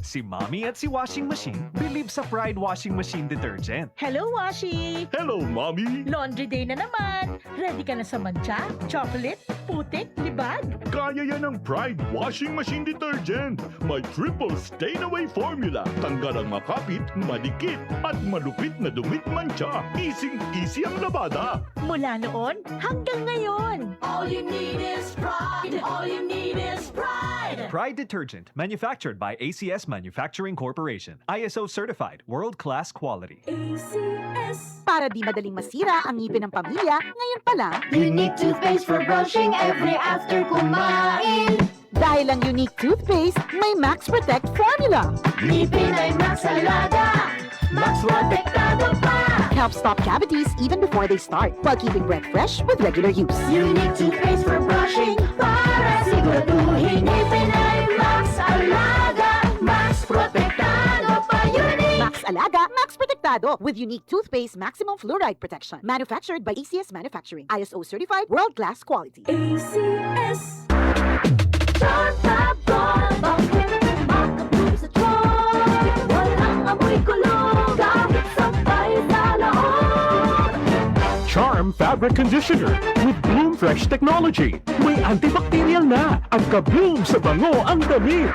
Si Mommy at si Washing Machine believe sa Pride Washing Machine Detergent. Hello, Washi! Hello, Mommy! Laundry day na naman! Ready ka na sa mancha, chocolate, putik, libag? Kaya yan ang Pride Washing Machine Detergent. May triple stain-away formula. Tanggal ang makapit, madikit, at malupit na dumit mancha. Easy ang labada. Mula noon hanggang ngayon. All you need is pride. All you need is pride. Pride Detergent, manufactured by ACS Manufacturing Corporation. ISO certified, world-class quality. ACS. Para di madaling masira ang ngipin ng pamilya, ngayon pa lang, Unique toothpaste for brushing every after kumain. dahil ang unique toothpaste, may Max Protect formula. Ngipin ay Max Alaga. Max Protektado pa. Helps stop cavities even before they start, while keeping breath fresh with regular use. Unique toothpaste for brushing. Para siguraduhin ngipin ay Max Alaga. Max Protektado pa. Unique. Max Alaga, Max Protectado with unique toothpaste maximum fluoride protection. Manufactured by ACS Manufacturing. ISO certified, world-class quality. ACS. Bakit makapulong sa tiyan? Walang amoy kulong. Kahit sabay sa loob. Charm Fabric Conditioner with Bloom Fresh Technology. May antibacterial na at ka-bloom sa bango ang damit.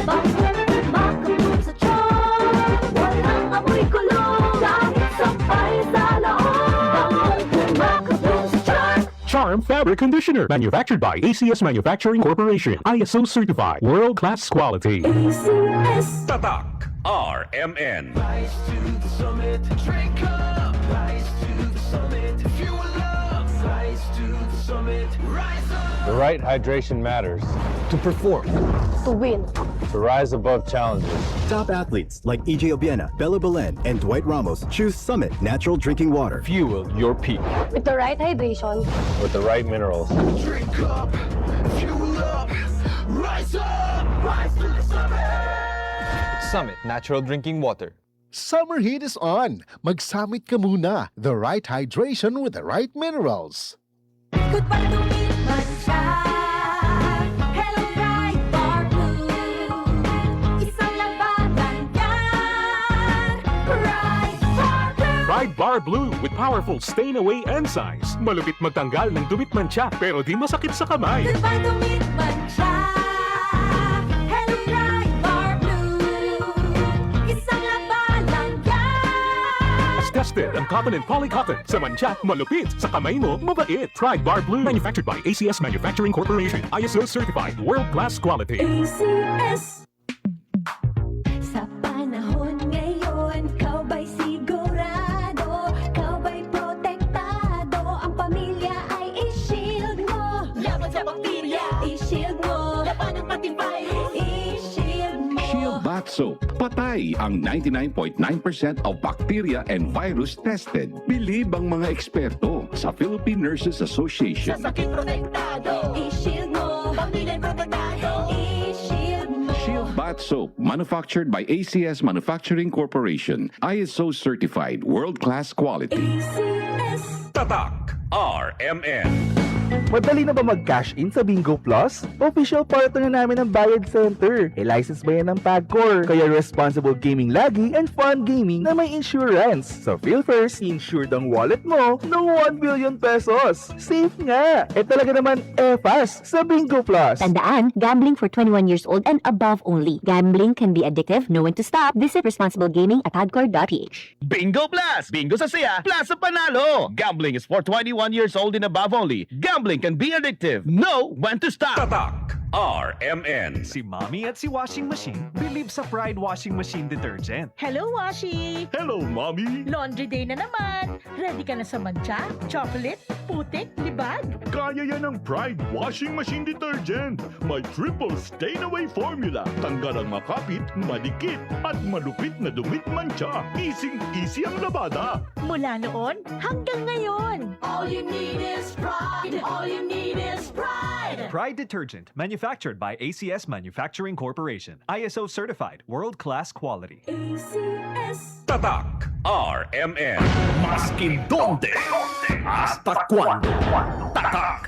Bakit makapulong sa tiyan? Walang amoy kulong. Kahit sabay sa loob. Makapulong sa tiyan. Charm Fabric Conditioner, manufactured by ACS Manufacturing Corporation. ISO certified, world-class quality. ACS. Tatak RMN. Rise to the summit, drink up. Rise to the summit, fuel up. Rise to the summit, rise up. The right hydration matters. To perform. To win. To rise above challenges. Top athletes like EJ Obiena, Bella Belen, and Dwight Ramos choose Summit Natural Drinking Water. Fuel your peak With the right hydration. with the right minerals. Drink up, fuel up, rise up. Rise to the summit. Summit Natural Drinking Water. Summer heat is on. Mag-summit ka muna. The right hydration with the right minerals. Good pa tumit man siya. Hello, bright bar blue. Isang labanan yan. Bright bar blue. Pride Bar Blue with powerful stain-away enzymes. Malupit magtanggal ng dumit mancha pero di masakit sa kamay. Good pa tumit man siya. Hello, bright bar blue. Isang labanan yan. As tested ang cotton and polycotton. Sa mancha, malupit. Sa kamay mo, mabait. Pride Bar Blue, manufactured by ACS Manufacturing Corporation. ISO certified, world-class quality. ACS. Sa panahon ngayon, kau ba'y sigurado? Kau ba'y protektado? Ang pamilya ay i-shield mo. Laban sa bakterya, i-shield mo. Laban ng matibay, i-shield mo. Shield Bath Soap. Patay ang 99.9% of bacteria and virus tested. Believe ang mga eksperto sa Philippine Nurses Sa Association. sakit protektado, i-shield mo. Pamilya protektado, i-shield mo. Shield Bath Soap, manufactured by ACS Manufacturing Corporation. ISO certified, world-class quality. ACS. Tatak RMN. Madali na ba mag-cash in sa Bingo Plus? Official partner na namin ng Bayad Center. E license ba yan ng PAGCOR? Kaya responsible gaming lagi and fun gaming na may insurance. So feel first, insured ang wallet mo ng 1 billion pesos. Safe nga! E talaga naman fast sa Bingo Plus. Tandaan, gambling for 21 years old and above only. Gambling can be addictive, know when to stop. Visit responsible gaming at hardcore.ph. Bingo Plus! Bingo sa saya, plus sa panalo! Gambling is for 21 years old and above only. Gambling can be addictive. Know when to stop! Tatak RMN. Si Mommy at si Washing Machine believe sa Pride Washing Machine Detergent. Hello, Washi! Hello, Mommy! Laundry day na naman. Ready ka na sa mancha, chocolate, putik, libag? Kaya yan ang Pride Washing Machine Detergent. May triple stain-away formula. Tanggal ang makapit, madikit, at malupit na dumit mancha. Easy ang labada. Mula noon hanggang ngayon. All you need is pride. All you need is pride. Pride Detergent, manufactured by ACS Manufacturing Corporation. ISO certified, world-class quality. ACS. Tatak RMN. Maskin donde, hasta cuando. Tatak